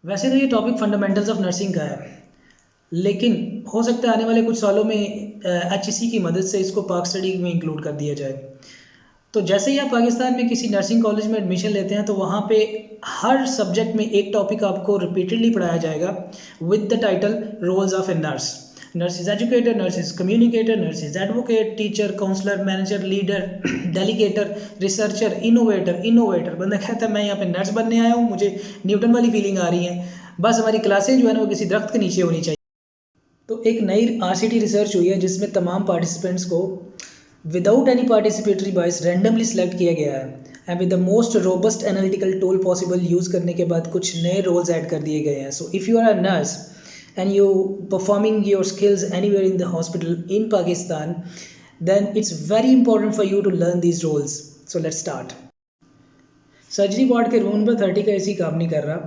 वैसे तो ये टॉपिक फंडामेंटल्स ऑफ नर्सिंग का है, लेकिन हो सकता है आने वाले कुछ सालों में HEC की मदद से इसको पाक स्टडी में इंक्लूड कर दिया जाए। तो जैसे ही आप पाकिस्तान में किसी नर्सिंग कॉलेज में एडमिशन लेते हैं तो वहाँ पे हर सब्जेक्ट में एक टॉपिक आपको रिपीटेडली पढ़ाया जाएगा with the title roles of a nurse. Nurse is educator, nurse is communicator, nurse is advocate, teacher, counsellor, manager, leader, delegator, researcher, innovator. बंदा कहता है मैं यहाँ पे नर्स बनने आया हूँ, मुझे न्यूटन वाली फीलिंग आ रही है, बस हमारी क्लासें जो है ना वो किसी दरख्त के नीचे होनी चाहिए। तो एक नई RCT रिसर्च हुई है जिसमें तमाम पार्टिसिपेंट्स को विदाउट एनी पार्टिसिपेटरी बायस रैंडमली सिलेक्ट किया गया है and with the most robust analytical tool possible use करने के बाद कुछ नए रोल्स ऐड कर दिए गए हैं। So if you are a nurse and you performing your skills anywhere in the hospital in Pakistan, then it's very important for you to learn these roles. So let's start. Surgery ward के room number 30 का AC काम नहीं कर रहा,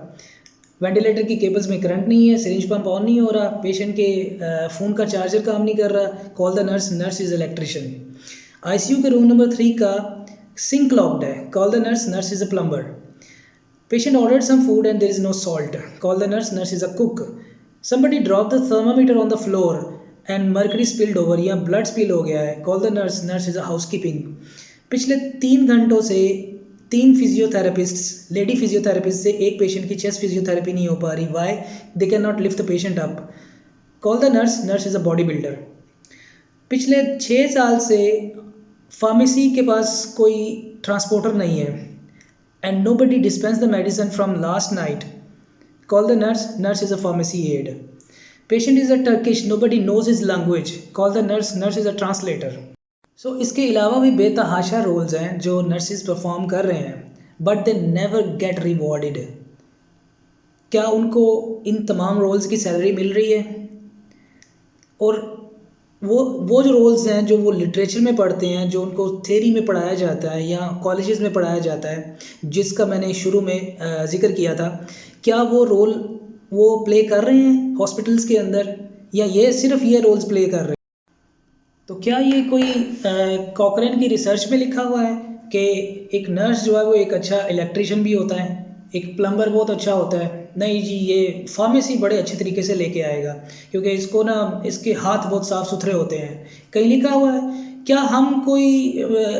ventilator की cables में current नहीं है, सिरिंज पंप ऑन नहीं हो रहा, पेशेंट के फ़ोन का चार्जर काम नहीं कर रहा, call the nurse, nurse is electrician. ICU के रूम नंबर 3 का सिंक लॉक्ड है, call the nurse, nurse is a plumber. Patient ordered some food and there is no salt, call the nurse, nurse is a cook. Somebody dropped the thermometer on the floor and mercury spilled over या blood spill हो गया है, call the nurse, nurse is a housekeeping। पिछले 3 घंटों से 3 physiotherapist, lady physiotherapist से एक patient की चेस्ट फिजियोथेरेपी नहीं हो पा रही, why? They can not lift the patient up, call the nurse, nurse is a body builder. पिछले 6 साल से फार्मेसी के पास कोई ट्रांसपोर्टर नहीं है and nobody dispense the medicine from last night, call the nurse, nurse is a pharmacy aide। Patient is a Turkish, nobody knows his language, call the nurse, nurse is a translator। So इसके अलावा भी बेतहाशा roles हैं जो nurses perform कर रहे हैं, but they never get rewarded. क्या उनको इन तमाम रोल्स की सैलरी मिल रही है? और वो जो रोल्स हैं जो वो लिटरेचर में पढ़ते हैं, जो उनको थ्योरी में पढ़ाया जाता है या कॉलेजेस में पढ़ाया जाता है, जिसका मैंने शुरू में जिक्र किया था, क्या वो रोल वो प्ले कर रहे हैं हॉस्पिटल्स के अंदर, या ये सिर्फ ये रोल्स प्ले कर रहे हैं? तो क्या ये कोई कॉकरेन की रिसर्च में लिखा हुआ है कि एक नर्स जो है वो एक अच्छा इलेक्ट्रिशियन भी होता है, एक प्लम्बर बहुत अच्छा होता है? नहीं जी, ये फार्मेसी बड़े अच्छे तरीके से लेके आएगा क्योंकि इसको ना इसके हाथ बहुत साफ़ सुथरे होते हैं, कहीं लिखा हुआ है? क्या हम कोई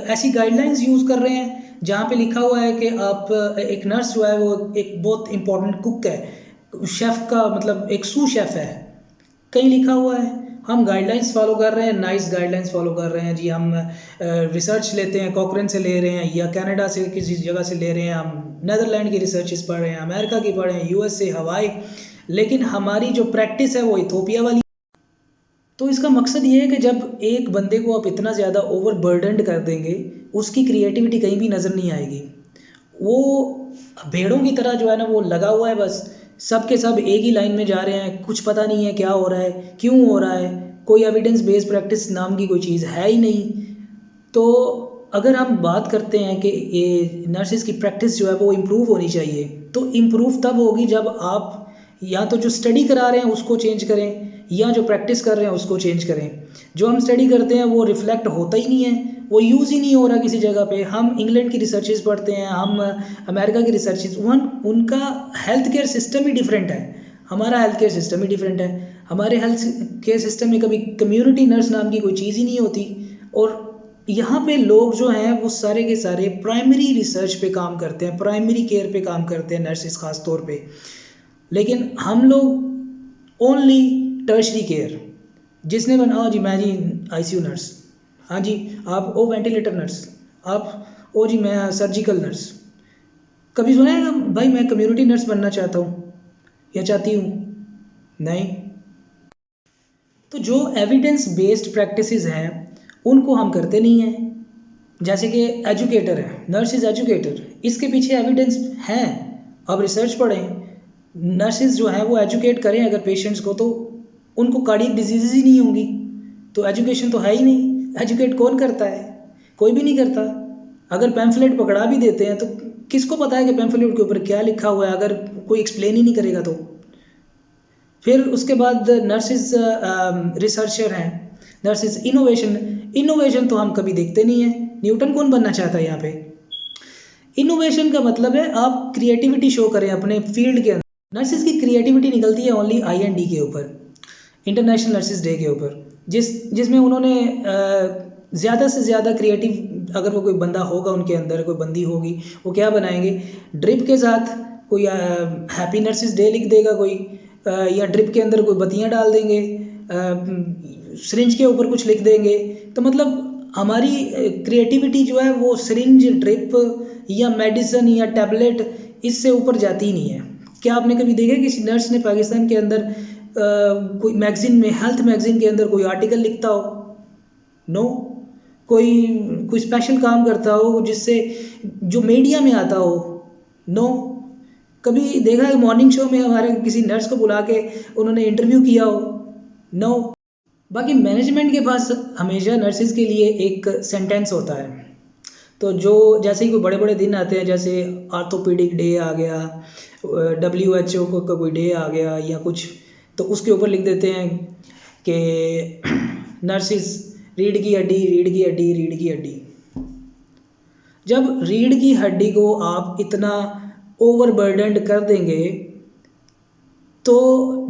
ऐसी गाइडलाइंस यूज़ कर रहे हैं जहाँ पे लिखा हुआ है कि आप एक नर्स जो है वो एक बहुत इंपॉर्टेंट कुक है, शेफ़ का मतलब एक सू शेफ़ है, कहीं लिखा हुआ है? हम गाइडलाइंस फॉलो कर रहे हैं, नाइस गाइडलाइंस फॉलो कर रहे हैं जी। हम रिसर्च लेते हैं, कॉकरेन से ले रहे हैं या कनाडा से किसी जगह से ले रहे हैं, हम नेदरलैंड की रिसर्चेस पढ़ रहे हैं, अमेरिका की पढ़ रहे हैं, US से, हवाई, लेकिन हमारी जो प्रैक्टिस है वो इथोपिया वाली। तो इसका मकसद ये है कि जब एक बंदे को आप इतना ज़्यादा ओवरबर्डनड कर देंगे, उसकी क्रिएटिविटी कहीं भी नज़र नहीं आएगी। वो भेड़ों की तरह जो है ना वो लगा हुआ है, बस सब के सब एक ही लाइन में जा रहे हैं, कुछ पता नहीं है क्या हो रहा है, क्यों हो रहा है, कोई एविडेंस बेस्ड प्रैक्टिस नाम की कोई चीज़ है ही नहीं। तो अगर हम बात करते हैं कि ये नर्सिस की प्रैक्टिस जो है वो इम्प्रूव होनी चाहिए, तो इम्प्रूव तब होगी जब आप या तो जो स्टडी करा रहे हैं उसको चेंज करें या जो प्रैक्टिस कर रहे हैं उसको चेंज करें। जो हम स्टडी करते हैं वो रिफ्लेक्ट होता ही नहीं है, वो यूज़ ही नहीं हो रहा किसी जगह पे। हम इंग्लैंड की रिसर्चेस पढ़ते हैं, हम अमेरिका की रिसर्चेस, उनका हेल्थ केयर सिस्टम ही डिफरेंट है, हमारा हेल्थ केयर सिस्टम ही डिफरेंट है। हमारे हेल्थ केयर सिस्टम में कभी कम्युनिटी नर्स नाम की कोई चीज़ ही नहीं होती, और यहाँ पे लोग जो हैं वो सारे के सारे प्राइमरी रिसर्च पे काम करते हैं, प्राइमरी केयर पे काम करते हैं, नर्सिस खास तौर पे। लेकिन हम लोग ओनली टर्शरी केयर, जिसने बना, हाँ जी मैं जी ICU नर्स, हाँ जी आप ओ वेंटिलेटर नर्स, आप ओ जी मैं सर्जिकल नर्स। कभी सुना है भाई मैं कम्युनिटी नर्स बनना चाहता हूँ या चाहती हूँ? नहीं। तो जो एविडेंस बेस्ड प्रैक्टिसेस हैं उनको हम करते नहीं हैं। जैसे कि एजुकेटर है, नर्स इज़ एजुकेटर, इसके पीछे एविडेंस है, अब रिसर्च पढ़ें। नर्सिस जो हैं वो एजुकेट करें अगर पेशेंट्स को, तो उनको कार्डियक डिजीज़ ही नहीं होंगी, तो एजुकेशन तो है ही नहीं। एजुकेट कौन करता है? कोई भी नहीं करता। अगर पैम्फलेट पकड़ा भी देते हैं तो किसको पता है कि पैम्फलेट के ऊपर क्या लिखा हुआ है, अगर कोई एक्सप्लेन ही नहीं करेगा तो? फिर उसके बाद नर्सिस रिसर्चर हैं, नर्सिस इनोवेशन तो हम कभी देखते नहीं है। न्यूटन कौन बनना चाहता है यहाँ पे? इनोवेशन का मतलब है आप क्रिएटिविटी शो करें अपने फील्ड के अंदर। नर्सिस की क्रिएटिविटी निकलती है ओनली IND के ऊपर, इंटरनेशनल नर्सिस डे के ऊपर, जिसमें उन्होंने ज़्यादा से ज़्यादा क्रिएटिव, अगर वो कोई बंदा होगा उनके अंदर, कोई बंदी होगी, वो क्या बनाएंगे, ड्रिप के साथ कोई हैप्पी नर्सिस डे लिख देगा कोई, या ड्रिप के अंदर कोई बत्तियाँ डाल देंगे, सिरिंज के ऊपर कुछ लिख देंगे। तो मतलब हमारी क्रिएटिविटी जो है वो सिरिंज, ड्रिप या मेडिसिन या टैबलेट, इससे ऊपर जाती ही नहीं है। क्या आपने कभी देखा किसी नर्स ने पाकिस्तान के अंदर कोई मैगजीन में, हेल्थ मैगजीन के अंदर कोई आर्टिकल लिखता हो? नो। कोई स्पेशल काम करता हो जिससे जो मीडिया में आता हो? नो। कभी देखा है मॉर्निंग शो में हमारे किसी नर्स को बुला के उन्होंने इंटरव्यू किया हो? नो। बाकी मैनेजमेंट के पास हमेशा नर्सिस के लिए एक सेंटेंस होता है, तो जो जैसे ही कोई बड़े बड़े दिन आते हैं, जैसे आर्थोपीडिक डे आ गया, WHO का कोई डे आ गया या कुछ, तो उसके ऊपर लिख देते हैं कि नर्सिस रीढ़ की हड्डी, रीढ़ की हड्डी, रीढ़ की हड्डी। जब रीढ़ की हड्डी को आप इतना ओवरबर्डन्ड कर देंगे तो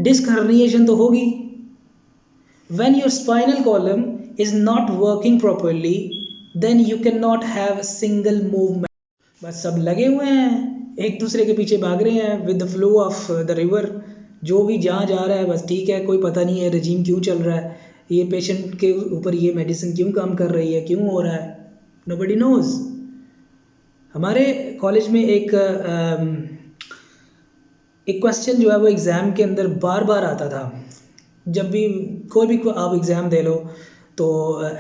डिस्क हर्निएशन तो होगी। When your spinal column is not working properly, then you cannot have a single movement. बस सब लगे हुए हैं, एक दूसरे के पीछे भाग रहे हैं with the flow of the river, जो भी जहाँ जा रहा है बस ठीक है, कोई पता नहीं है रजीम क्यों चल रहा है, ये पेशेंट के ऊपर ये मेडिसिन क्यों काम कर रही है, क्यों हो रहा है, nobody knows। हमारे कॉलेज में एक क्वेश्चन जो है वो एग्ज़ाम के अंदर बार बार आता था। जब भी कोई भी आप एग्ज़ाम दे लो तो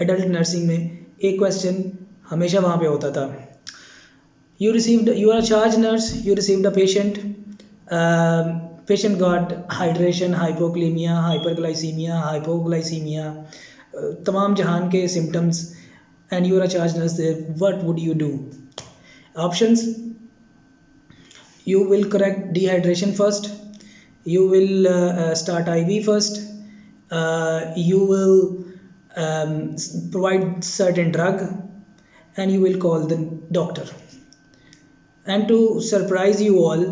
एडल्ट नर्सिंग में एक क्वेश्चन हमेशा वहाँ पे होता था, you are a charge nurse, you received a patient, patient got hydration, hypokalemia, hyperglycemia, hypoglycemia, तमाम जहान के symptoms, and you are a charge nurse there, what would you do? Options, you will correct dehydration first, you will start IV first, you will provide certain drug, and you will call the doctor। and to surprise you all,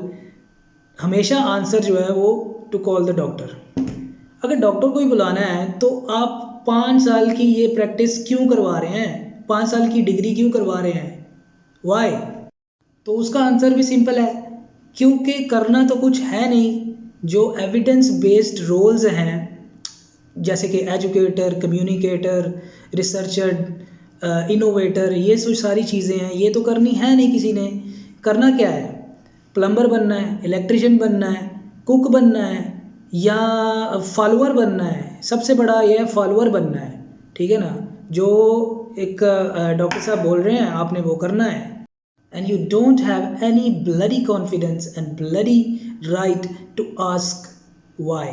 हमेशा answer जो है वो to call the doctor। अगर doctor को ही बुलाना है तो आप 5 साल की ये प्रैक्टिस क्यों करवा रहे हैं, 5 साल की डिग्री क्यों करवा रहे हैं, वाई? तो उसका आंसर भी सिंपल है, क्योंकि करना तो कुछ है नहीं। जो एविडेंस बेस्ड रोल्स हैं जैसे कि एजुकेटर, कम्युनिकेटर, रिसर्चर, इनोवेटर, ये सब सारी चीज़ें हैं, ये तो करनी है नहीं किसी ने। करना क्या है, प्लम्बर बनना है, इलेक्ट्रिशियन बनना है, कुक बनना है, या फॉलोअर बनना है। सबसे बड़ा ये है फॉलोअर बनना है, ठीक है ना। जो एक डॉक्टर साहब बोल रहे हैं आपने वो करना है, and you don't have any bloody confidence and bloody right to ask why।